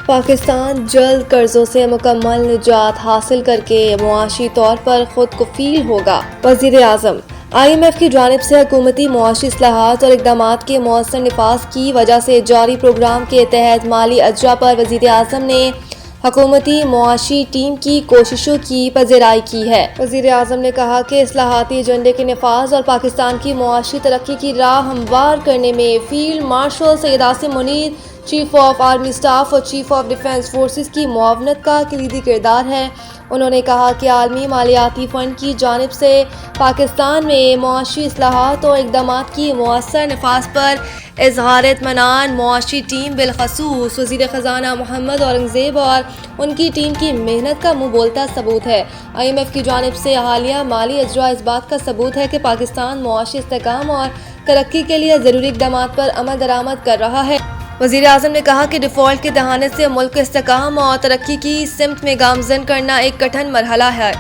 پاکستان جلد قرضوں سے مکمل نجات حاصل کر کے معاشی طور پر خود کفیل ہوگا۔ وزیر اعظم IMF کی جانب سے حکومتی معاشی اصلاحات اور اقدامات کے مؤثر نفاذ کی وجہ سے جاری پروگرام کے تحت مالی اجرا پر وزیر اعظم نے حکومتی معاشی ٹیم کی کوششوں کی پذیرائی کی ہے۔ وزیر اعظم نے کہا کہ اصلاحاتی ایجنڈے کے نفاذ اور پاکستان کی معاشی ترقی کی راہ ہموار کرنے میں field marshal Syed Asim Munir, chief of army staff اور چیف آف ڈیفنس فورسز کی معاونت کا کلیدی کردار ہے۔ انہوں نے کہا کہ عالمی مالیاتی فنڈ کی جانب سے پاکستان میں معاشی اصلاحات اور اقدامات کی مؤثر نفاذ پر اظہار اطمینان معاشی ٹیم بالخصوص وزیر خزانہ محمد اورنگزیب اور ان کی ٹیم کی محنت کا منہ بولتا ثبوت ہے۔ IMF کی جانب سے حالیہ مالی اجرا اس بات کا ثبوت ہے کہ پاکستان معاشی استحکام اور ترقی کے لیے ضروری اقدامات پر عمل درآمد کر رہا ہے۔ وزیر اعظم نے کہا کہ ڈیفالٹ کے دہانے سے ملک کو استحکام اور ترقی کی سمت میں گامزن کرنا ایک کٹھن مرحلہ ہے۔